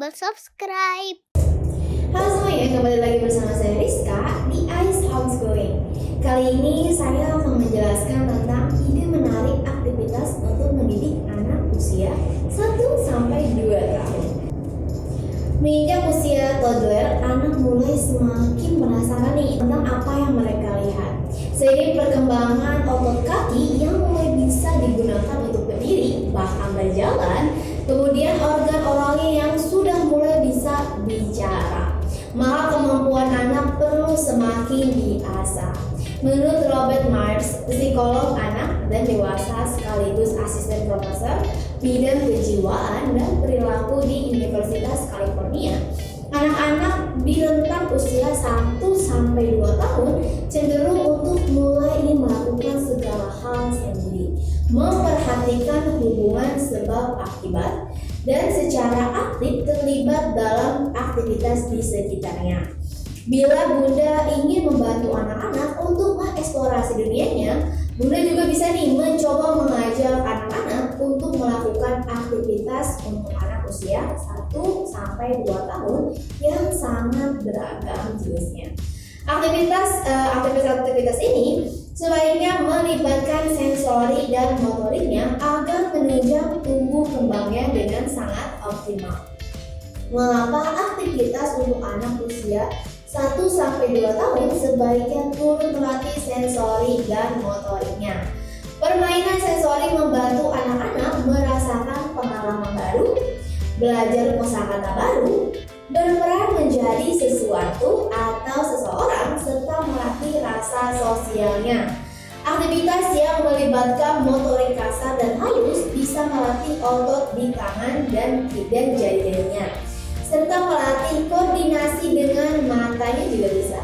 tombol subscribe. Halo semuanya, kembali lagi bersama saya Rizka di Ice Homeschooling. Kali ini saya akan menjelaskan tentang ide menarik aktivitas untuk mendidik anak usia 1-2 tahun. Menginjak usia toddler, anak mulai semakin penasaran nih tentang apa yang mereka lihat. Seiring perkembangan otot kaki yang mulai bisa digunakan untuk berdiri, bahkan berjalan, kemudian organ oralnya yang sudah mulai bisa bicara, maka kemampuan anak perlu semakin diasah. Menurut Robert Myers, psikolog anak dan dewasa sekaligus asisten profesor bidang kejiwaan dan perilaku di Universitas California, anak-anak di rentang usia 1-2 tahun cenderung untuk mulai melakukan segala hal sendiri, memperhatikan hubungan sebab akibat, dan secara aktif terlibat dalam aktivitas di sekitarnya. Bila Bunda ingin membantu anak-anak untuk mengeksplorasi dunianya, Bunda juga bisa mencoba mengajak anak-anak untuk melakukan aktivitas untuk anak usia 1-2 tahun yang sangat beragam jenisnya. Aktivitas ini sebaiknya melibatkan sensori dan motoriknya agar menunjang tumbuh kembangnya dengan sangat optimal. Mengapa aktivitas untuk anak usia 1-2 tahun sebaiknya turut melatih sensori dan motoriknya? Permainan sensori membantu anak-anak merasakan pengalaman baru, belajar kosakata baru, berperan menjadi sesuatu atau seseorang, serta melatih rasa sosialnya. Aktivitas yang melibatkan motorik kasar dan halus bisa melatih otot di tangan dan jari-jarinya, serta melatih koordinasi dengan matanya juga bisa.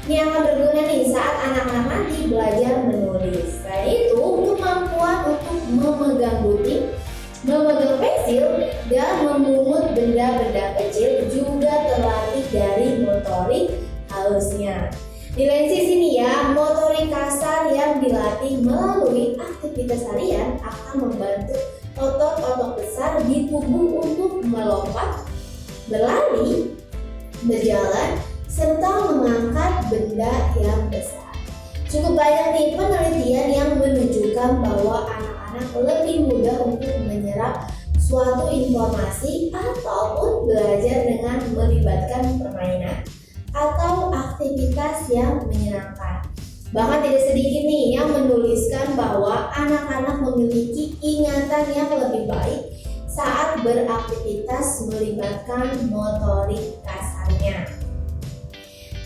Ini akan berguna saat anak-anak nanti belajar menulis. Selain itu, kemampuan untuk memegang gunting, memegang pensil, dan memungut benda-benda kecil juga terlatih dari motorik halusnya. Di lain sisi motorik kasar yang dilatih melalui aktivitas harian akan membantu otot-otot besar di tubuh untuk melompat, berlari, berjalan, serta mengangkat benda yang besar. Cukup banyak penelitian yang menunjukkan bahwa anak-anak lebih mudah untuk menyerap suatu informasi ataupun belajar dengan melibatkan permainan atau aktivitas yang menyenangkan. Bahkan tidak sedikit yang menuliskan bahwa anak-anak memiliki ingatan yang lebih baik saat beraktivitas melibatkan motorik kasarnya.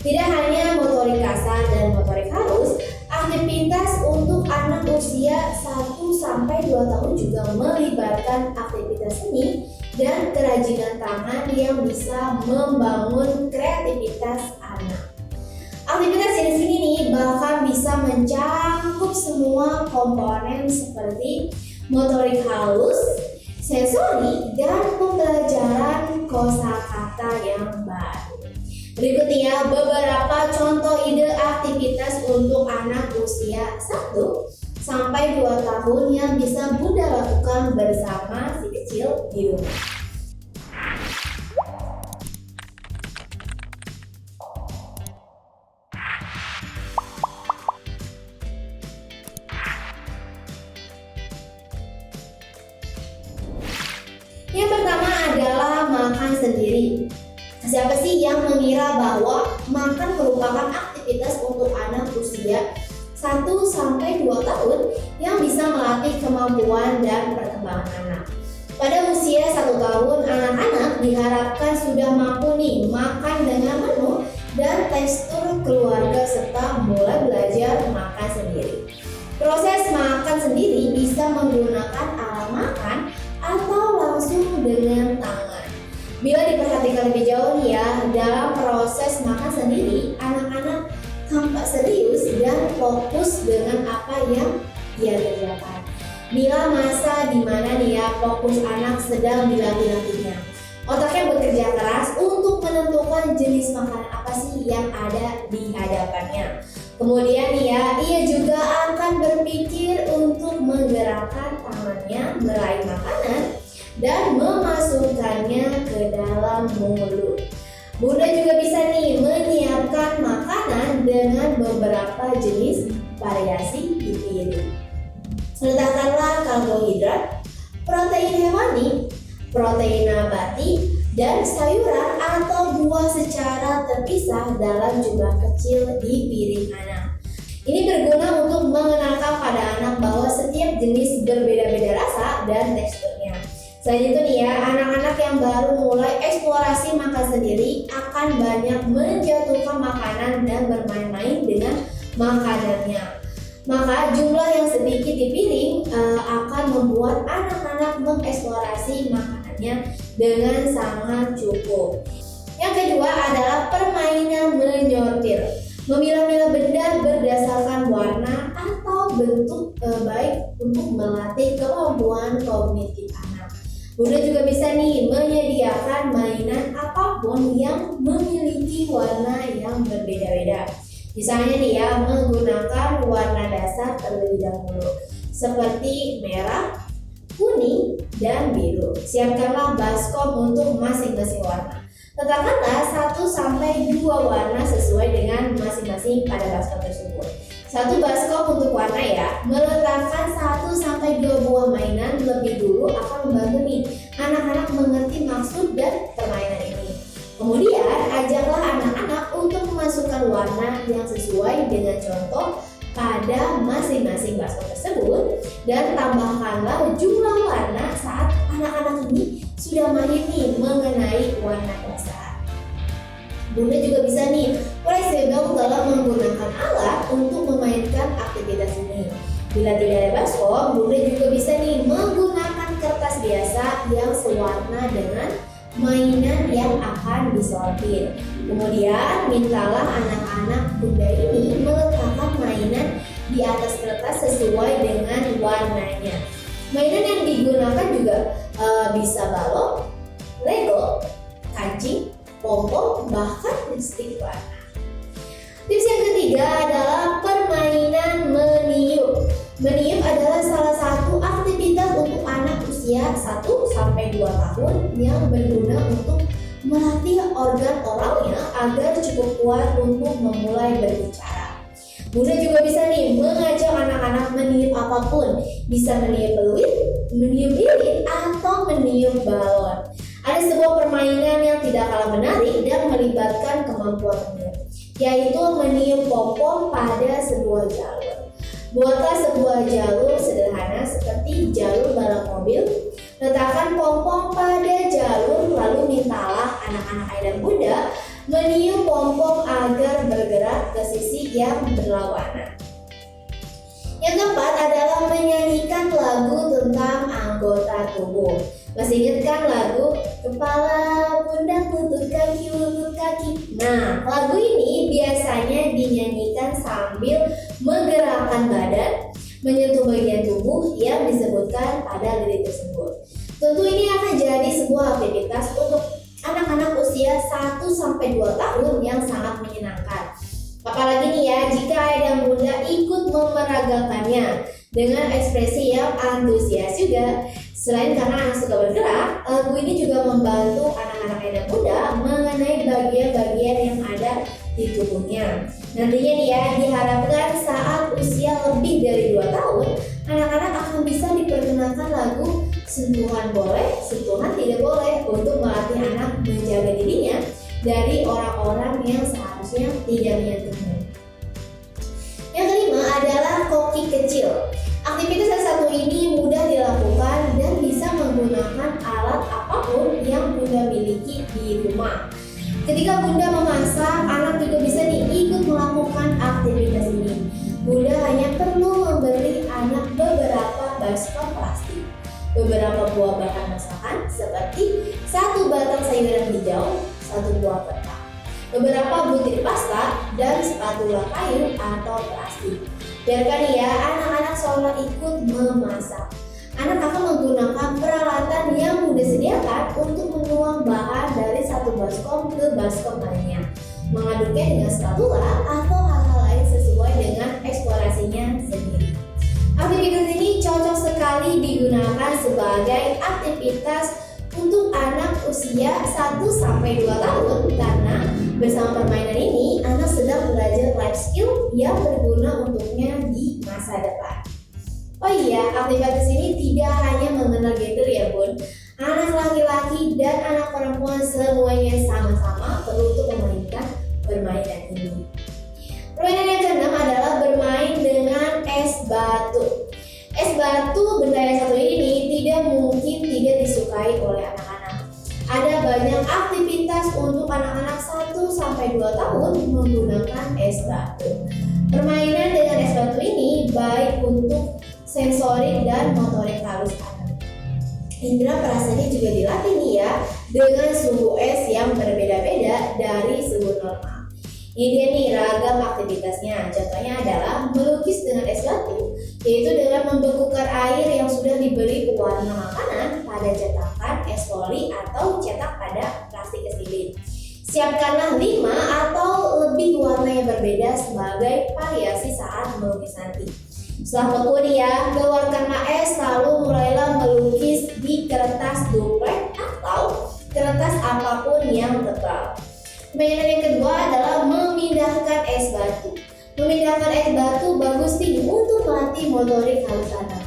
Tidak hanya motorik kasar dan motorik halus, aktivitas untuk anak usia 1-2 tahun juga melibatkan aktivitas seni dan kerajinan tangan yang bisa membangun kreativitas anak. Aktivitas jenis ini bahkan bisa mencakup semua komponen seperti motorik halus, sensori, dan pembelajaran kosakata yang baru. Berikutnya beberapa contoh ide aktivitas untuk anak usia 1-2 tahun yang bisa Bunda lakukan bersama si kecil di rumah. Yang pertama adalah makan sendiri. Siapa sih yang mengira bahwa makan merupakan aktivitas untuk anak usia 1-2 tahun yang bisa melatih kemampuan dan perkembangan anak? Pada usia 1 tahun, anak-anak diharapkan sudah mampu makan dengan menu dan tekstur keluarga serta mulai belajar makan sendiri. Proses makan sendiri bisa menggunakan alat makan atau langsung dengan tangan. Bila diperhatikan lebih jauh dalam proses makan sendiri, anak-anak tampak serius dan fokus dengan apa yang dia kerjakan. Bila masa di mana fokus anak sedang dilatih-latihnya, otaknya bekerja keras untuk menentukan jenis makanan apa sih yang ada di hadapannya. Kemudian ia juga akan berpikir untuk menggerakkan tangannya meraih makanan dan memasukkannya ke dalam mulut. Bunda juga bisa nih menyiapkan makanan dengan beberapa jenis variasi di piring. Letakkanlah karbohidrat, protein hewani, protein nabati, dan sayuran atau buah secara terpisah dalam jumlah kecil di piring anak. Ini berguna untuk mengenalkan pada anak bahwa setiap jenis berbeda-beda rasa dan teksturnya. Selain itu nih ya, anak-anak yang baru mulai eksplorasi makan sendiri akan banyak menjatuhkan makanan dan bermain-main dengan makanannya. Maka jumlah yang sedikit di piring akan membuat anak-anak mengeksplorasi makanannya dengan sangat cukup. Yang kedua adalah permainan menyortir. Memilah-milah benda berdasarkan warna atau bentuk baik untuk melatih kemampuan kognitif anak. Bunda juga bisa nih menyediakan mainan apapun yang memiliki warna yang berbeda-beda. Misalnya nih ya, menggunakan warna dasar terlebih dahulu seperti merah, kuning, dan biru. Siapkanlah baskom untuk masing-masing warna. Letakkanlah 1-2 warna sesuai dengan masing-masing pada baskom tersebut. 1 baskom untuk warna ya. Meletakkan 1-2 buah mainan lebih dulu akan membantu nih anak-anak mengerti maksud dan permainan ini. Kemudian ajaklah anak-anak untuk memasukkan warna yang sesuai dengan contoh pada masing-masing baskom tersebut dan tambahkanlah jumlah warna saat anak-anak ini sudah mahir nih mengenai warna dasar. Bunda juga bisa nih fleksibel dalam menggunakan alat untuk memainkan aktivitas ini. Bila tidak ada baskom, Bunda juga bisa nih menggunakan kertas biasa yang sewarna dengan mainan yang akan disortir. Kemudian mintalah anak-anak Bunda ini meletakkan mainan di atas kertas sesuai dengan warnanya. Mainan yang digunakan juga bisa balon, Lego, kancing, pom-pom, bahkan lipstik warna. Tips yang ketiga adalah permainan meniup. Meniup adalah salah satu aktivitas untuk anak usia 1-2 tahun yang berguna untuk melatih organ oralnya agar cukup kuat untuk memulai berbicara. Bunda juga bisa nih mengajak anak-anak meniup apapun, bisa meniup peluit, meniup lilin, atau meniup balon. Ada sebuah permainan yang tidak kalah menarik dan melibatkan kemampuan meniup, yaitu meniup pom-pom pada sebuah jalur. Buatlah sebuah jalur sederhana seperti jalur balap mobil. Letakkan pom-pom pada jalur lalu mintalah anak-anak ayah dan bunda meniup pom-pom agar bergerak ke sisi yang berlawanan. Yang keempat adalah menyanyikan lagu tentang anggota tubuh. Masih ingat kan lagu kepala, pundak, lutut kaki? Nah, lagu ini biasanya dinyanyikan sambil menggerakkan badan, menyentuh bagian tubuh yang disebutkan pada lirik tersebut. Tentu ini akan jadi sebuah aktivitas untuk anak-anak usia 1-2 tahun yang sangat menyenangkan. Apalagi nih ya, jika ayah dan bunda ikut memeragakannya dengan ekspresi yang antusias juga. Selain karena anak suka bergerak, lagu ini juga membantu anak-anak ayah dan bunda mengenai bagian-bagian yang ada di tubuhnya. Nantinya nih ya, diharapkan saat usia lebih dari 2 tahun, anak-anak akan bisa diperkenalkan lagu sentuhan boleh, sentuhan tidak boleh untuk melatih anak menjaga dirinya dari orang-orang yang seharusnya tidak menyentuhnya. Yang kelima adalah koki kecil. Aktivitas yang satu ini mudah dilakukan dan bisa menggunakan alat apapun yang bunda miliki di rumah. Ketika bunda memasak, anak juga bisa ikut melakukan aktivitas ini. Bunda hanya perlu memberi anak beberapa baskom plastik, beberapa buah bahan masakan seperti 1 batang sayuran hijau, 1 buah kentang, beberapa butir pasta, dan spatula kayu atau plastik. Biarkan ya anak-anak seolah ikut memasak. Anak akan menggunakan peralatan yang Bunda sediakan untuk menuang bahan dari 1 baskom ke baskom lainnya, mengaduknya dengan spatula atau hal-hal lain sesuai dengan eksplorasinya sendiri. Aktivitas ini cocok sekali digunakan sebagai aktivitas untuk anak usia 1-2 tahun karena bersama permainan ini anak sedang belajar life skill yang berguna untuknya di masa depan. Oh iya, aktivitas ini tidak hanya mengenal gender ya Bun. Anak laki-laki dan anak perempuan semuanya sama-sama perlu untuk memainkan permainan ini. Permainan yang keenam adalah bermain dengan es batu. Es batu benda yang satu ini tidak mungkin tidak disukai oleh anak-anak. Ada banyak aktivitas untuk anak-anak 1-2 tahun menggunakan es batu. Permainan dengan es batu ini baik untuk sensorik dan motorik halus anak. Indra perasaannya juga dilatih nih ya dengan suhu es yang berbeda-beda dari suhu normal. Ini dia nih ragam aktivitasnya. Contohnya adalah melukis dengan es batu, yaitu dengan membekukan air yang sudah diberi pewarna makanan pada cetakan es poli atau cetak pada plastik etilin. Siapkanlah 5 atau lebih warna yang berbeda sebagai variasi saat melukis nanti. Setelah beku nih ya, keluarkanlah es lalu mulailah melukis di kertas duplek atau kertas apapun yang tebal. Permainan yang kedua adalah memindahkan es batu. Memindahkan es batu bagus nih untuk melatih motorik halus anak.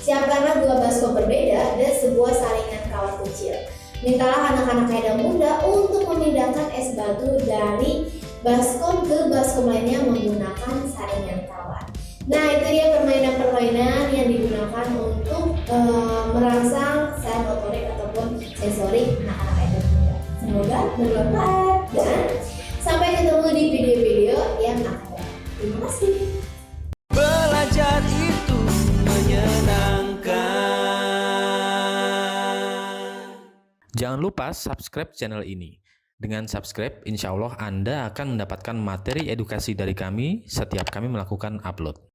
Siapkanlah 2 baskom berbeda dan sebuah saringan kawat kecil. Mintalah anak-anak dan muda untuk memindahkan es batu dari baskom ke baskom lainnya menggunakan saringan kawat. Nah, itu dia permainan-permainan yang digunakan untuk merangsang secara motorik ataupun sensorik anak-anak dan muda. Semoga bermanfaat dan sampai ketemu di video-video yang akan datang. Terima kasih. Belajar itu menyenangkan. Jangan lupa subscribe channel ini. Dengan subscribe, insya Allah Anda akan mendapatkan materi edukasi dari kami setiap kami melakukan upload.